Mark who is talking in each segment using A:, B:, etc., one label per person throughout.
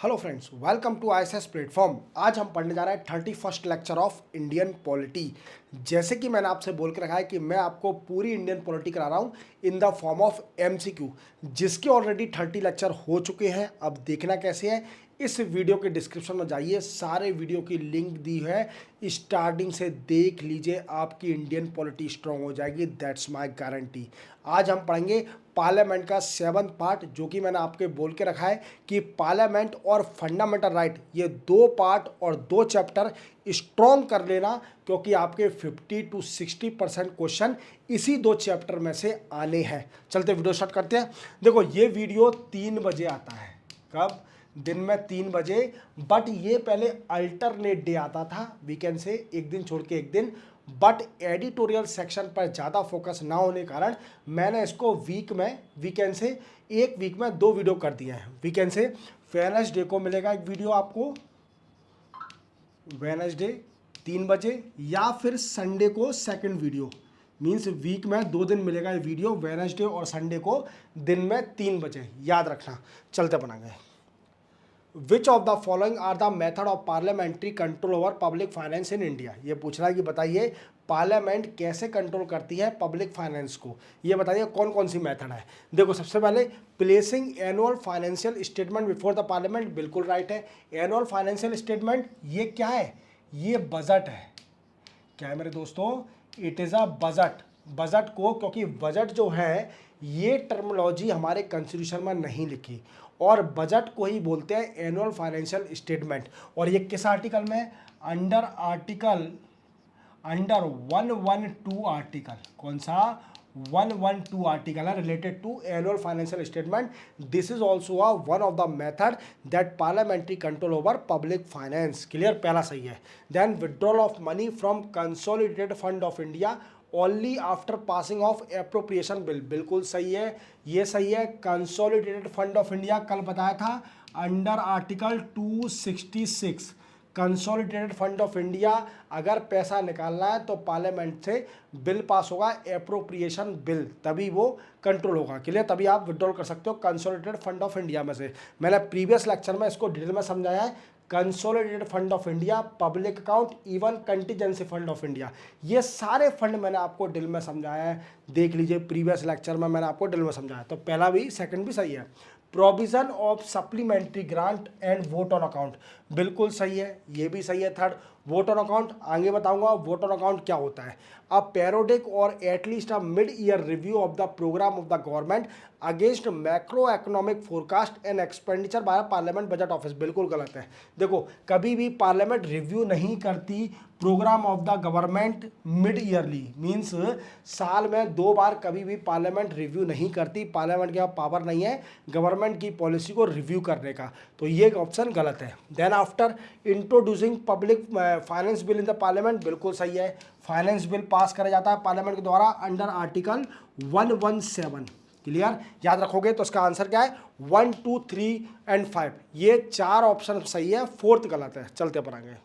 A: Hello friends, welcome to ISS platform. आज हम पढ़ने जा रहे हैं 31st lecture of Indian polity. जैसे कि मैंने आपसे बोल के रखा है कि मैं आपको पूरी इंडियन पॉलिटी करा रहा हूँ इन द फॉर्म ऑफ एमसीक्यू, जिसके ऑलरेडी 30 लेक्चर हो चुके हैं। अब देखना कैसे है, इस वीडियो के डिस्क्रिप्शन में जाइए, सारे वीडियो की लिंक दी है, स्टार्टिंग से देख लीजिए, आपकी इंडियन पॉलिटी स्ट्रांग हो जाएगी, दैट्स माय गारंटी। आज हम पढ़ेंगे पार्लियामेंट का 7th पार्ट, जो कि मैंने आपके बोल के रखा है कि पार्लियामेंट और फंडामेंटल राइट, ये 2 पार्ट और 2 चैप्टर स्ट्रॉन्ग कर लेना, क्योंकि आपके 50 to 60% क्वेश्चन इसी 2 चैप्टर में से आने हैं। चलते वीडियो स्टार्ट करते हैं। देखो, ये वीडियो 3 बजे आता है। कब? दिन में 3 बजे। बट ये पहले अल्टरनेट डे आता था, वीकेंड से एक दिन छोड़ के एक दिन। बट एडिटोरियल सेक्शन पर ज़्यादा फोकस ना होने के कारण मैंने इसको वीकेंड से एक वीक में 2 वीडियो कर दिए हैं। वीकेंड से वेडनेसडे को मिलेगा एक वीडियो आपको, वेडनेसडे 3 बजे, या फिर संडे को सेकंड वीडियो। मीन्स वीक में 2 दिन मिलेगा ये वीडियो, वेडनेसडे और संडे को दिन में 3 बजे, याद रखना। चलते बनाएंगे। Which of the following are the method of parliamentary control over public finance in India. ये पूछ रहा है कि बताइए पार्लियामेंट कैसे कंट्रोल करती है पब्लिक फाइनेंस को, ये बताइए कौन कौन सी मेथड है। देखो, सबसे पहले placing annual financial statement before the parliament, बिल्कुल राइट है। एनुअल फाइनेंशियल स्टेटमेंट ये क्या है? ये बजट है। क्या है मेरे दोस्तों? It is a budget. Budget को, क्योंकि बजट जो है ये टर्मिनोलॉजी हमारे कॉन्स्टिट्यूशन में नहीं लिखी, और बजट को ही बोलते हैं एनुअल फाइनेंशियल स्टेटमेंट। और ये किस आर्टिकल में? Under 112 article. कौन सा? 112 आर्टिकल है related to annual financial statement. This is also one of the method that parliamentary control over public finance. Clear? पहला सही है। Then withdrawal of money from consolidated fund of India only after passing of appropriation bill, बिल्कुल सही है, ये सही है। Consolidated fund of India कल बताया था under article 266। Consolidated fund of India, अगर पैसा निकालना है तो पार्लियामेंट से बिल पास होगा, एप्रोप्रिएशन बिल, तभी वो कंट्रोल होगा। क्लियर? तभी आप विड्रॉल कर सकते हो कंसोलिडेटेड फंड ऑफ इंडिया में से। मैंने प्रीवियस लेक्चर में इसको डिटेल में समझाया है। Consolidated fund of India, public account, even contingency fund of India, ये सारे फंड मैंने आपको डिटेल में समझाया है। देख लीजिए, प्रीवियस लेक्चर में मैंने आपको डिटेल में समझाया। तो पहला भी सेकंड भी सही है। Provision of supplementary grant and vote on account, बिल्कुल सही है, ये भी सही है। थर्ड, वोट ऑन अकाउंट आगे बताऊंगा वोट ऑन अकाउंट क्या होता है। अ पेरोडिक और at least a mid year review of the program of the government against macro economic forecast and expenditure by parliament budget office, बिल्कुल गलत है। देखो, कभी भी पार्लियामेंट रिव्यू नहीं करती program of the government mid yearly, means साल में 2 बार कभी भी पार्लियामेंट रिव्यू नहीं करती। पार्लियामेंट के पावर नहीं है गवर्नमेंट की पॉलिसी को रिव्यू करने का, तो ये ऑप्शन गलत है। Then after introducing public finance bill in the parliament, बिल्कुल सही है। फाइनेंस बिल पास करा जाता है पार्लियामेंट के द्वारा अंडर आर्टिकल 117। क्लियर? याद रखोगे तो इसका आंसर क्या है? 1, 2, 3 एंड 5, ये 4 ऑप्शन सही है, 4th गलत है। चलते पढ़ेंगे।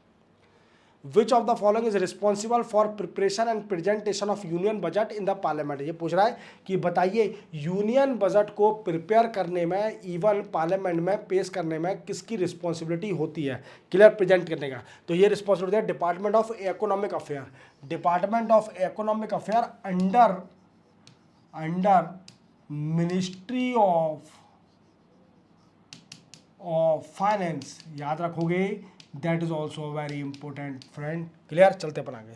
A: विच of the following is responsible for preparation and presentation of union budget in the parliament. ये पूछ रहा है कि बताइए यूनियन बजट को प्रिपेयर करने में, इवन पार्लियामेंट में पेश करने में किसकी रिस्पॉन्सिबिलिटी होती है? क्लियर? प्रेजेंट करने का। तो ये रिस्पॉन्सिबिलिटी है department of economic affair. Department of economic affair under ministry of finance, याद रखोगे, that is also very important friend. Clear? चलते पर आगे।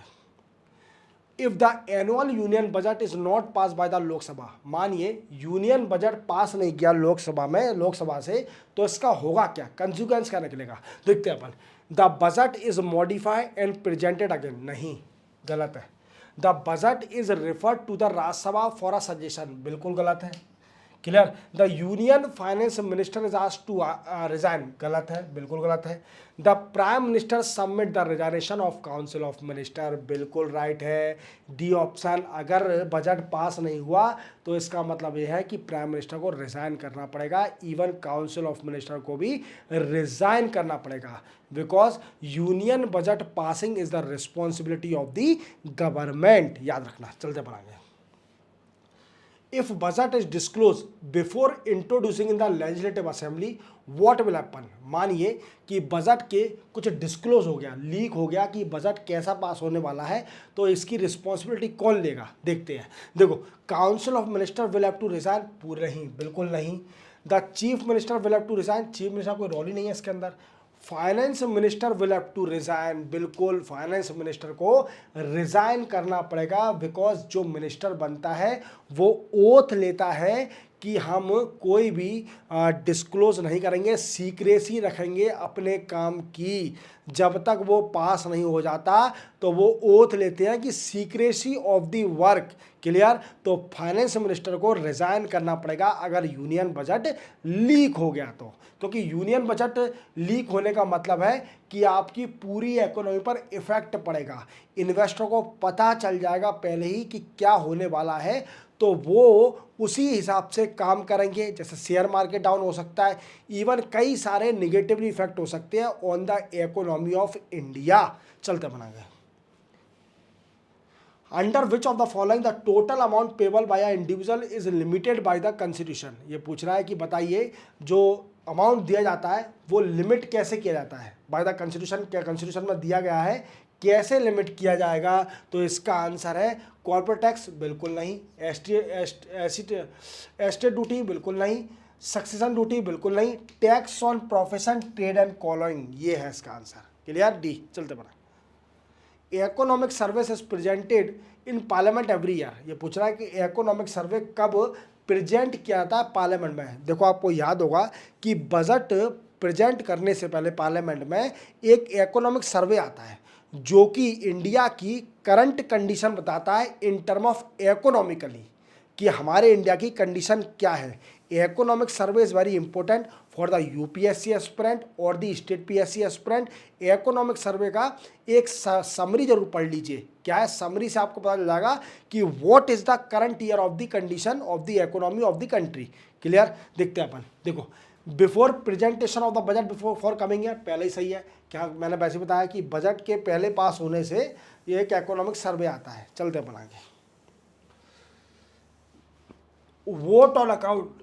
A: If the annual union budget is not pass by the Lok Sabha, मानिए यूनियन बजट पास नहीं किया लोकसभा से, तो इसका होगा क्या? कंसिक्वेंस क्या निकलेगा? देखते हैं अपन। The budget is modified and presented again, नहीं, गलत है। The budget is referred to the Rajya Sabha for a suggestion, बिल्कुल गलत है। Clear? The union finance minister is asked to resign, गलत है, बिल्कुल गलत है। The prime minister submit the resignation of council of minister, बिल्कुल राइट है। D option. अगर बजट पास नहीं हुआ तो इसका मतलब यह है कि प्राइम मिनिस्टर को रिजाइन करना पड़ेगा, इवन काउंसिल ऑफ मिनिस्टर को भी रिजाइन करना पड़ेगा, because union budget passing is the responsibility of the government, याद रखना। चलते पढ़ाएंगे। If budget is disclose before introducing in the legislative assembly what will happen. मानिए कि बजट के कुछ डिस्क्लोज हो गया, लीक हो गया कि बजट कैसा पास होने वाला है, तो इसकी रिस्पॉन्सिबिलिटी कौन लेगा, देखते हैं। देखो, council of minister will have to resign, पूरे नहीं, बिल्कुल नहीं। The chief minister will have to resign, chief minister कोई रोल ही नहीं है इसके अंदर। Finance minister will have to resign, बिल्कुल फाइनेंस मिनिस्टर को रिजाइन करना पड़ेगा, बिकॉज जो मिनिस्टर बनता है वो ओथ लेता है कि हम कोई भी डिस्क्लोज नहीं करेंगे, सीक्रेसी रखेंगे अपने काम की। जब तक वो पास नहीं हो जाता तो वो ओथ लेते हैं कि secrecy of the work. Clear? तो फाइनेंस मिनिस्टर को रिजाइन करना पड़ेगा अगर यूनियन बजट लीक हो गया तो, क्योंकि यूनियन बजट लीक होने का मतलब है कि आपकी पूरी इकोनॉमी पर इफेक्ट पड़ेगा, इन्वेस्टर को पता चल जाएगा पहले ही कि क्या होने वाला है, तो वो उसी हिसाब से काम करेंगे। जैसे शेयर मार्केट डाउन हो सकता है, इवन कई सारे निगेटिवली इफेक्ट हो सकते हैं on the economy of India. चलते बनाएंगे। Under which of the following the total amount payable by a individual is limited by the constitution. ये पूछ रहा है कि बताइए जो अमाउंट दिया जाता है वो लिमिट कैसे किया जाता है बाय द कॉन्स्टिट्यूशन। क्या कॉन्स्टिट्यूशन में दिया गया है, कैसे लिमिट किया जाएगा? तो इसका आंसर है कॉर्पोरेट टैक्स, बिल्कुल नहीं। एस्टेट ड्यूटी, बिल्कुल नहीं। सक्सेशन ड्यूटी, बिल्कुल नहीं। Tax on profession, trade and calling, ये है इसका आंसर। क्लियर? डी। चलते बना। Economic survey is presented in parliament every year. ये पूछ रहा है कि इकोनॉमिक सर्वे कब प्रेजेंट किया जाता है पार्लियामेंट में। देखो, आपको याद होगा कि बजट प्रेजेंट करने से पहले पार्लियामेंट में एक इकोनॉमिक सर्वे आता है जो कि इंडिया की करंट कंडीशन बताता है इन टर्म ऑफ इकोनॉमिकली, कि हमारे इंडिया की कंडीशन क्या है। Economic survey is very important for the UPSC aspirant और the state PSC aspirant. Economic survey का एक समरी जरूर पढ़ लीजिए। क्या है समरी? से आपको पता चल जाएगा कि what is the current year of the condition of the economy of the country. Clear? देखते हैं अपन। देखो, before presentation of the budget before for coming year, पहले ही सही है। क्या मैंने वैसे बताया कि बजट के पहले पास होने से ये एक इकोनॉमिक सर्वे आता है। चलते अपन आगे। Vote on account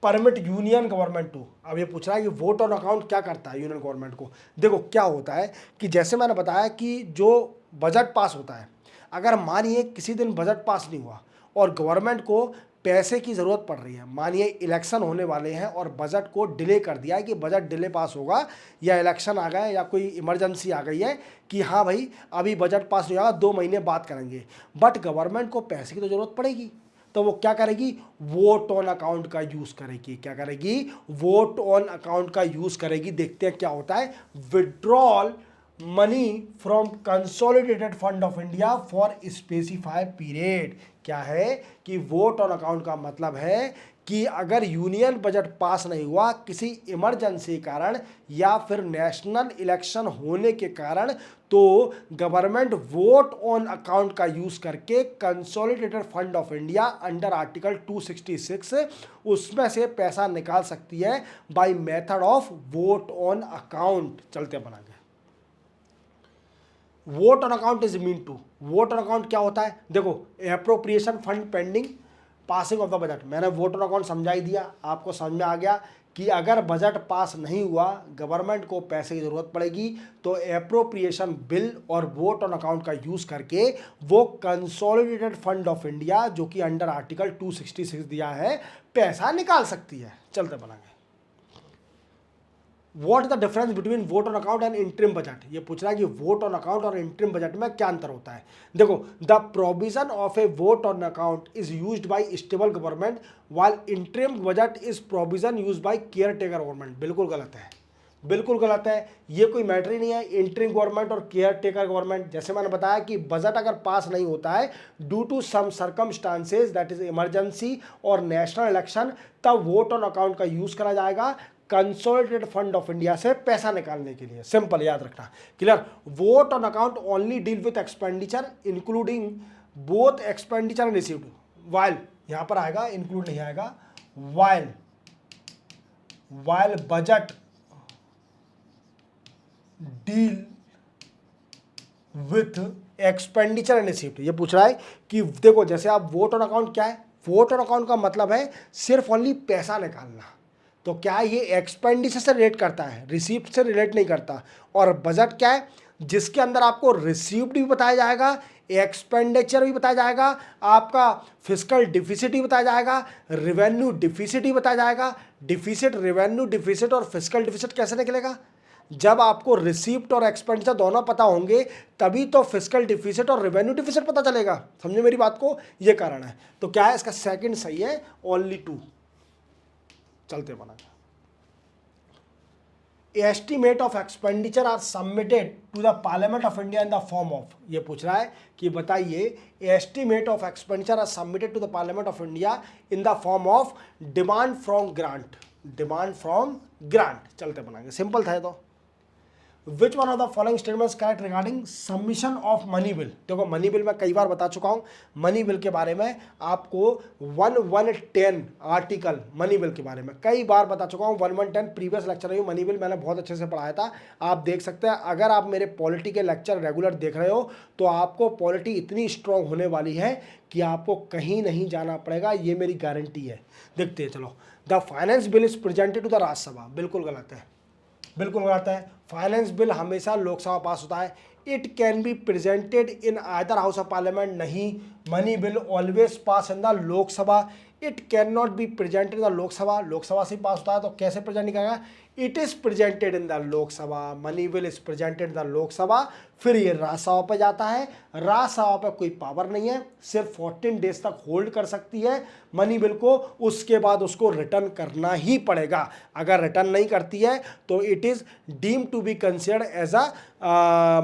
A: permit union government to. अब ये पूछ रहा है कि वोट ऑन अकाउंट क्या करता है यूनियन गवर्नमेंट को। देखो, क्या होता है कि जैसे मैंने बताया कि जो बजट पास होता है, अगर मानिए किसी दिन बजट पास नहीं हुआ और गवर्नमेंट को पैसे की ज़रूरत पड़ रही है, मानिए इलेक्शन होने वाले हैं और बजट को डिले कर दिया है कि बजट डिले पास होगा, या इलेक्शन आ गए या कोई इमरजेंसी आ गई है कि हाँ भाई अभी बजट पास नहीं होगा, 2 महीने बाद करेंगे, बट गवर्नमेंट को पैसे की तो ज़रूरत पड़ेगी, तो वो क्या करेगी? वोट ऑन अकाउंट का यूज करेगी। क्या करेगी? वोट ऑन अकाउंट का यूज करेगी। देखते हैं क्या होता है। Withdrawal money from consolidated fund of India for specified period. क्या है कि वोट ऑन अकाउंट का मतलब है कि अगर यूनियन बजट पास नहीं हुआ किसी इमरजेंसी कारण या फिर नेशनल इलेक्शन होने के कारण, तो गवर्नमेंट वोट ऑन अकाउंट का यूज करके consolidated fund of India under article 266 उसमें से पैसा निकाल सकती है by method of vote on account. चलते बना गया। Vote on account is mean to, vote on account क्या होता है? देखो, appropriation fund pending passing of the budget, मैंने वोट ऑन अकाउंट समझा ही दिया, आपको समझ में आ गया कि अगर बजट पास नहीं हुआ, गवर्नमेंट को पैसे की ज़रूरत पड़ेगी, तो एप्रोप्रिएशन बिल और वोट ऑन अकाउंट का यूज़ करके वो कंसोलिडेटेड फंड ऑफ इंडिया जो कि अंडर आर्टिकल 266 दिया है पैसा निकाल सकती है। चलते बनाएंगे। What is the difference between vote on account and interim budget. ये पूछ रहा है कि वोट ऑन अकाउंट और इंटरिम बजट में क्या अंतर होता है। देखो, the provision of A vote on account is used by stable government while interim budget is provision used by care taker government. बिल्कुल गलत है, बिल्कुल गलत है। ये कोई मैटर ही नहीं है इंटरिम गवर्नमेंट और केयर टेकर गवर्नमेंट। जैसे मैंने बताया कि बजट अगर पास नहीं होता है due to some circumstances that is emergency और नेशनल इलेक्शन, तब वोट ऑन अकाउंट का यूज करा जाएगा कंसोलिडेटेड फंड ऑफ इंडिया से पैसा निकालने के लिए। सिंपल, याद रखना। Clear? Vote on account only deal with expenditure including both expenditure and received, while यहां पर आएगा, इंक्लूड नहीं आएगा, while budget deal with expenditure and received. ये पूछ रहा है कि देखो, जैसे आप वोट ऑन अकाउंट क्या है, वोट ऑन अकाउंट का मतलब है सिर्फ ओनली पैसा निकालना। तो क्या ये एक्सपेंडिचर से रिलेट करता है, रिसीप्ट से रिलेट नहीं करता। और बजट क्या है, जिसके अंदर आपको रिसीप्ट भी बताया जाएगा, एक्सपेंडिचर भी बताया जाएगा, आपका फिस्कल डिफिसिट भी बताया जाएगा, रेवेन्यू डिफिसिट भी बताया जाएगा। डिफिसिट, रेवेन्यू डिफिसिट और फिस्कल डिफिसिट कैसे निकलेगा, जब आपको रिसीप्ट और एक्सपेंडिचर दोनों पता होंगे तभी तो फिस्कल डिफिसिट और रेवेन्यू डिफिसिट पता चलेगा। समझे मेरी बात को, ये कारण है। तो क्या है, इसका सेकंड सही है, ओनली 2। चलते बना, estimate of expenditure are submitted to the parliament of India in the form of, ये पूछ रहा है कि बताइए estimate of expenditure are submitted to the parliament of India in the form of demand from grant, demand from grant. चलते बनाएंगे, simple था ये तो। Which one of the following statements correct regarding submission of money bill. देखो money bill मैं कई बार बता चुका हूँ, मनी बिल के बारे में आपको 1110 आर्टिकल मनी बिल के बारे में कई बार बता चुका हूँ। 1110 प्रीवियस लेक्चर में मनी बिल मैंने बहुत अच्छे से पढ़ाया था, आप देख सकते हैं। अगर आप मेरे पॉलिटी के लेक्चर रेगुलर देख रहे हो तो आपको पॉलिटी इतनी स्ट्रॉन्ग होने वाली है कि आपको कहीं नहीं जाना पड़ेगा, ये मेरी गारंटी है। देखते हैं चलो। The finance bill is presented to the Rajya Sabha, बिल्कुल गलत है, बिल्कुल गलत है। फाइनेंस बिल हमेशा लोकसभा पास होता है। It can be presented in either house of parliament, नहीं, money bill always pass in the Lok Sabha. It can not be presented in the Lok Sabha, Lok Sabha से पास होता है तो कैसे प्रेजेंट करेगा, it is presented in the Lok Sabha, money bill is presented in the Lok Sabha. फिर ये राज्यसभा पर जाता है, राज्यसभा पर कोई पावर नहीं है, सिर्फ 14 डेज तक होल्ड कर सकती है मनी बिल को, उसके बाद उसको रिटर्न करना ही पड़ेगा। अगर रिटर्न नहीं करती है तो it is deemed to be considered as a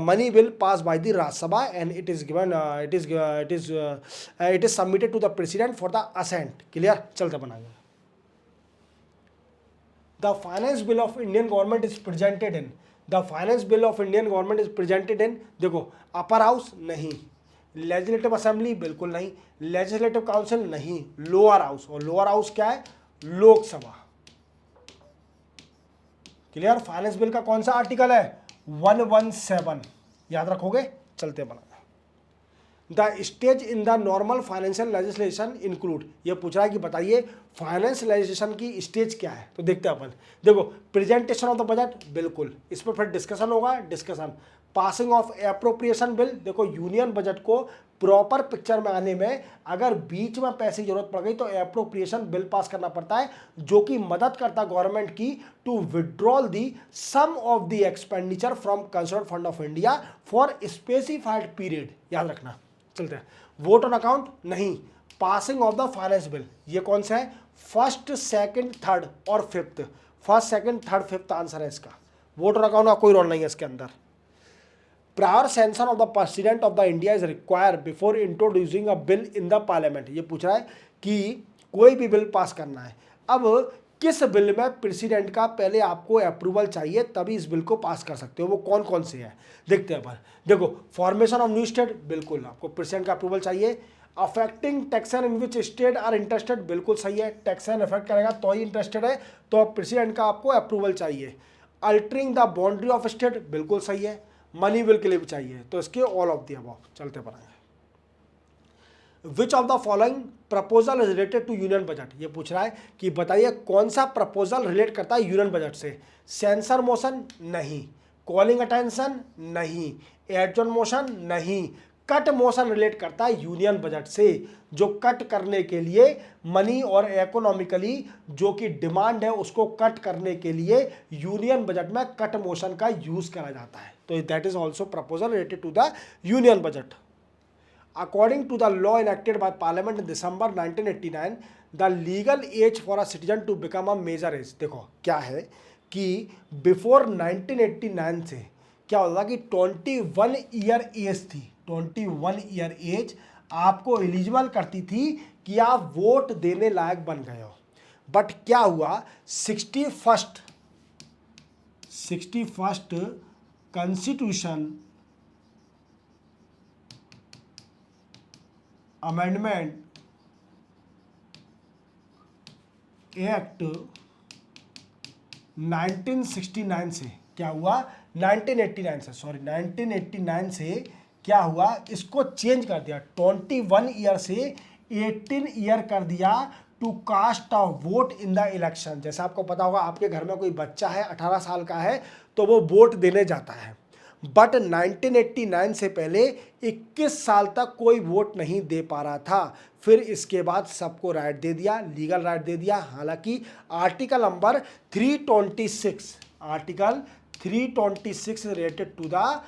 A: money bill pass by the Rajya Sabha and it is given it is submitted to the president for the assent. Clear, चलते बनाएंगे। The finance bill of Indian government is presented in, the finance bill of Indian government is presented in, देखो upper house नहीं, legislative assembly बिल्कुल नहीं, legislative council नहीं, lower house. और lower house क्या है, लोकसभा। क्लियर, फाइनेंस बिल का कौन सा आर्टिकल है, 117, याद रखोगे। चलते बना, the stage in the normal financial legislation include, ये पूछ रहा है कि बताइए फाइनेंस लेजिस्लेशन की स्टेज क्या है। तो देखते हैं अपन, देखो प्रेजेंटेशन ऑफ द बजट, बिल्कुल इस पर फिर डिस्कशन होगा, discussion. Passing of appropriation bill, देखो यूनियन बजट को प्रॉपर पिक्चर में आने में अगर बीच में पैसे की जरूरत पड़ गई तो एप्रोप्रिएशन बिल पास करना पड़ता है, जो कि मदद करता है गवर्नमेंट की to withdrawal the some of the expenditure from concern fund of India for specified period, याद रखना। चलते हैं, वोट ऑन अकाउंट नहीं, passing of the finance bill, ये कौन सा है, फर्स्ट, सेकंड, थर्ड और fifth, first, second, third, fifth answer है इसका। वोट ऑन अकाउंट का कोई रोल नहीं है इसके अंदर। Prior sanction of the president of the India is required before introducing a bill in the parliament, ये पूछ रहा है कि कोई भी बिल पास करना है, अब किस बिल में प्रेसिडेंट का पहले आपको अप्रूवल चाहिए तभी इस बिल को पास कर सकते हो, वो कौन कौन से हैं देखते हैं अपन। देखो फॉर्मेशन ऑफ न्यू स्टेट, बिल्कुल आपको प्रेसिडेंट का अप्रूवल चाहिए। Affecting taxation in which state are interested, बिल्कुल सही है, टैक्सेशन अफेक्ट करेगा तो ही इंटरेस्टेड है, तो प्रेसिडेंट का आपको अप्रूवल चाहिए। Altering the boundary of state, बिल्कुल सही है, मनी बिल के लिए भी चाहिए, तो इसके ऑल ऑफ द अबव। चलते पड़ेंगे, which of the following proposal is related to union budget, ये पूछ रहा है कि बताइए कौन सा प्रपोजल रिलेट करता है यूनियन बजट से। सेंसर मोशन नहीं, कॉलिंग अटेंशन नहीं, एडजॉर्न मोशन नहीं, कट मोशन रिलेट करता है यूनियन बजट से, जो कट करने के लिए मनी और इकोनॉमिकली जो कि डिमांड है उसको कट करने के लिए यूनियन बजट में कट मोशन का यूज करा जाता है, तो that is also proposal related to the union budget. According to the law enacted by Parliament in December 1989, the legal age for a citizen to become a major age, देखो क्या है कि before 1989 से क्या होता कि 21 ईयर एज थी, 21 year as आपको एलिजिबल करती थी कि आप वोट देने लायक बन गए हो। बट क्या हुआ, 61st कॉन्स्टिट्यूशन अमेंडमेंट एक्ट 1969 से क्या हुआ, 1989 से क्या हुआ, इसको चेंज कर दिया, 21 ईयर से 18 ईयर कर दिया to cast a vote in the election. जैसा आपको पता होगा, आपके घर में कोई बच्चा है 18 साल का है तो वो वोट देने जाता है, बट 1989 से पहले 21 साल तक कोई वोट नहीं दे पा रहा था। फिर इसके बाद सबको राइट दे दिया, लीगल राइट दे दिया। हालांकि article number 326 related to the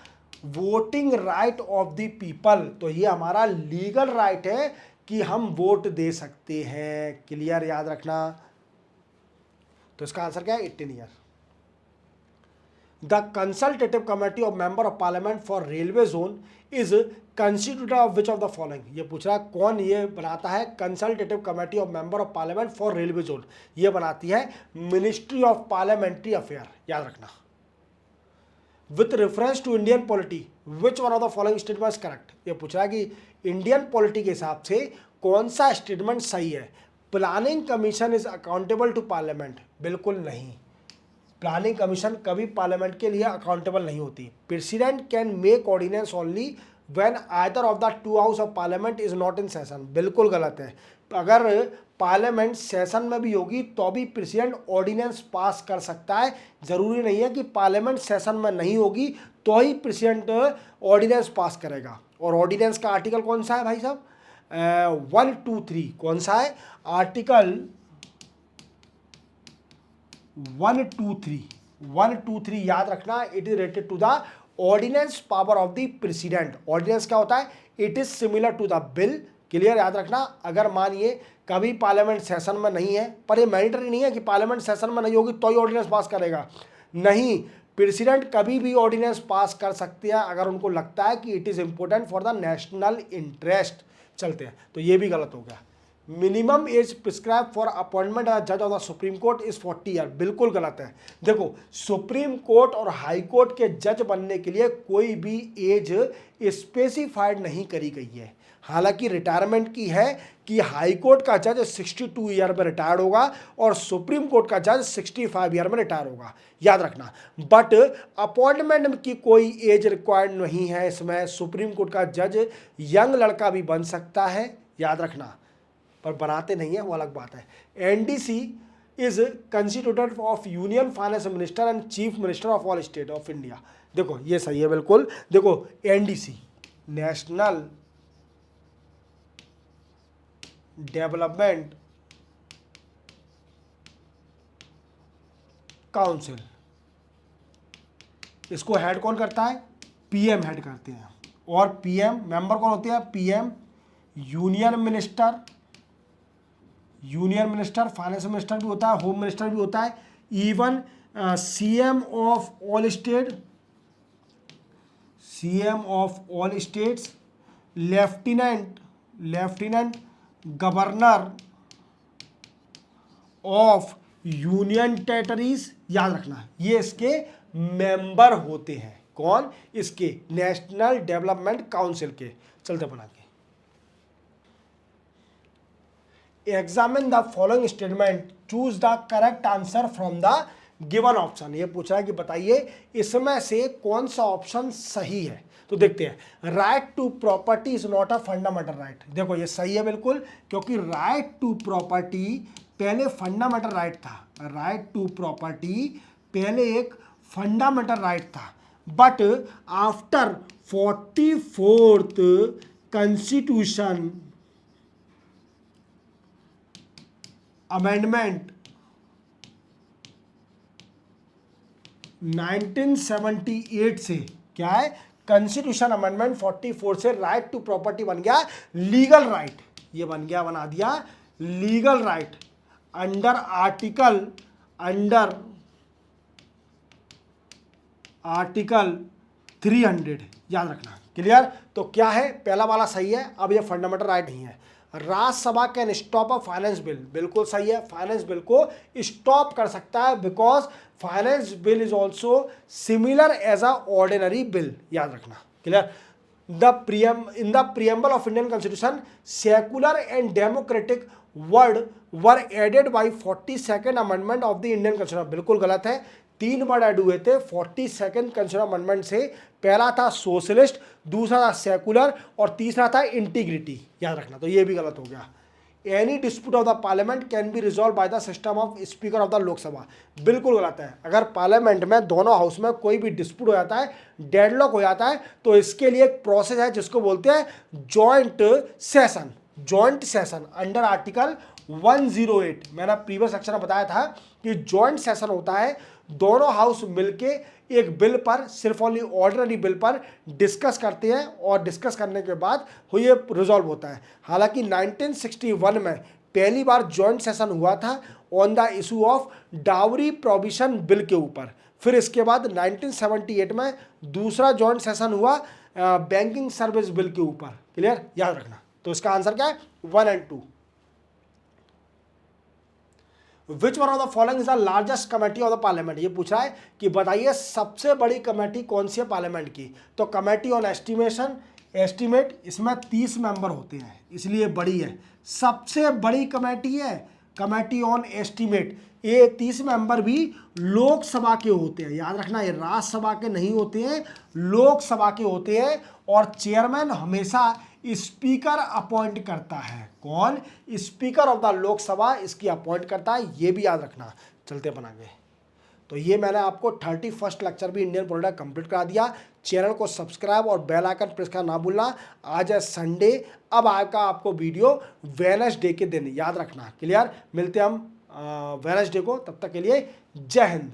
A: voting right of the people, तो ये हमारा लीगल राइट है कि हम वोट दे सकते हैं। क्लियर, याद रखना। तो इसका आंसर क्या है? 18 year. The consultative committee of member of parliament for railway zone is constituted of which of the following. ये पूछ रहा है कौन ये बनाता है? Consultative committee of member of parliament for railway zone, ये बनाती है मिनिस्ट्री ऑफ पार्लियामेंट्री अफेयर। याद रखना। With reference to Indian polity which one of the following statement correct. ये पूछ रहा है कि इंडियन पॉलिटी के हिसाब से कौन सा स्टेटमेंट सही है? Planning commission is accountable to parliament, बिल्कुल नहीं। प्लानिंग कमीशन कभी पार्लियामेंट के लिए अकाउंटेबल नहीं होती। President can make ordinance only when either of the two house of parliament is not in session, बिल्कुल गलत है। अगर पार्लियामेंट सेशन में भी होगी तो भी प्रेसिडेंट ऑर्डिनेंस पास कर सकता है। ज़रूरी नहीं है कि पार्लियामेंट सेशन में नहीं होगी तो ही प्रेसिडेंट ऑर्डिनेंस पास करेगा। और ऑर्डिनेंस का आर्टिकल कौन सा है भाई साहब? 123 कौन सा है? आर्टिकल 123 याद रखना। It is related to the ordinance power of the president. Ordinance क्या होता है? It is similar to the bill. Clear, याद रखना। अगर मानिए कभी पार्लियामेंट सेशन में नहीं है, पर ये मैंडेटरी नहीं है कि पार्लियामेंट सेशन में नहीं होगी तो ही ऑर्डिनेंस पास करेगा, नहीं। प्रेसिडेंट कभी भी ऑर्डिनेंस पास कर सकते हैं अगर उनको लगता है कि it is important for the national interest. चलते हैं, तो ये भी गलत हो गया। Minimum age prescribe for appointment जज of the supreme court is 40 year, बिल्कुल गलत है। देखो, सुप्रीम कोर्ट और हाई कोर्ट के जज बनने के लिए कोई भी एज स्पेसिफाइड नहीं करी गई है। हालांकि रिटायरमेंट की है कि हाई कोर्ट का जज 62 ईयर में रिटायर्ड होगा और सुप्रीम कोर्ट का जज 65 ईयर में रिटायर होगा, याद रखना। बट अपॉइंटमेंट की कोई एज रिक्वायर्ड नहीं है इसमें। सुप्रीम कोर्ट का जज यंग लड़का भी बन सकता है, याद रखना, पर बनाते नहीं है, वो अलग बात है। NDC is constituted of union finance minister and chief minister of all state of India. देखो ये सही है बिल्कुल। देखो एनडीसी नेशनल डेवलपमेंट काउंसिल, इसको हेड कौन करता है? पीएम हेड करते हैं। और पीएम मेंबर कौन होते हैं? PM, union minister, finance minister भी होता है, होम मिनिस्टर भी होता है, even CM of all states, lieutenant governor of union territories, याद रखना, ये इसके मेंबर होते हैं। कौन? इसके नेशनल डेवलपमेंट काउंसिल के। चलते बना के examine the following statement, choose the correct answer from the given option. ये पूछा है कि बताइए इसमें से कौन सा ऑप्शन सही है। तो देखते हैं। Right to property is not a fundamental right. देखो ये सही है बिल्कुल, क्योंकि राइट टू प्रॉपर्टी पहले फंडामेंटल राइट था। राइट टू प्रॉपर्टी पहले एक फंडामेंटल राइट था, but after 44th constitution amendment 1978 से क्या है? कॉन्स्टिट्यूशन अमेंडमेंट 44 से राइट टू प्रॉपर्टी बन गया लीगल राइट। ये बन गया, बना दिया लीगल राइट अंडर आर्टिकल 300, याद रखना। क्लियर? तो क्या है? पहला वाला सही है। अब ये फंडामेंटल राइट नहीं है। Rajya Sabha can stop a finance bill, बिल्कुल सही है। फाइनेंस बिल को स्टॉप कर सकता है because finance bill is also similar as a ordinary bill, याद रखना। Clear? In the preamble of Indian constitution secular and democratic word were added by 42nd amendment of the Indian constitution, बिल्कुल गलत है। 3 word add हुए थे 42nd constitution amendment से। पहला था सोशलिस्ट, दूसरा था सेकुलर और तीसरा था इंटीग्रिटी, याद रखना। तो ये भी गलत हो गया। Any dispute of the parliament can be resolve by the system of speaker of the Lok Sabha. बिल्कुल गलत है। अगर पार्लियामेंट में दोनों हाउस में कोई भी डिस्प्यूट हो जाता है, डेडलॉक हो जाता है, तो इसके लिए एक प्रोसेस है जिसको बोलते हैं joint session. Joint session under article 108, मैंने प्रीवियस सेक्शन में बताया था कि जॉइंट सेशन होता है, दोनों हाउस मिलके एक बिल पर, सिर्फ ओनली ऑर्डिनरी बिल पर डिस्कस करते हैं और डिस्कस करने के बाद ये रिजॉल्व होता है। हालांकि 1961 में पहली बार जॉइंट सेशन हुआ था on the issue of dowry provision bill के ऊपर। फिर इसके बाद 1978 में दूसरा जॉइंट सेशन हुआ बैंकिंग सर्विस बिल के ऊपर। क्लियर, याद रखना। तो इसका आंसर क्या है? 1 और 2। विच one of the following is the largest committee of the parliament. ये पूछा है कि बताइए सबसे बड़ी कमेटी कौन सी है पार्लियामेंट की। तो कमेटी ऑन एस्टीमेट, इसमें 30 मेंबर होते हैं, इसलिए बड़ी है। सबसे बड़ी कमेटी है कमेटी ऑन एस्टीमेट। ये 30 मेंबर भी लोकसभा के होते हैं, याद रखना, ये राज्यसभा के नहीं होते हैं, लोकसभा के होते हैं। और चेयरमैन हमेशा स्पीकर अपॉइंट करता है। कौन? स्पीकर ऑफ द लोकसभा इसकी अपॉइंट करता है, ये भी याद रखना। चलते अपन आगे। तो ये मैंने आपको 31st लेक्चर भी इंडियन पॉलिटिक्स कंप्लीट करा दिया। चैनल को सब्सक्राइब और बेल आइकन प्रेस करना ना भूलना। आज है संडे, अब आएगा आपको वीडियो वेडनेसडे के दिन, याद रखना। क्लियर, मिलते हम वेडनेसडे को, तब तक के लिए जय हिंद।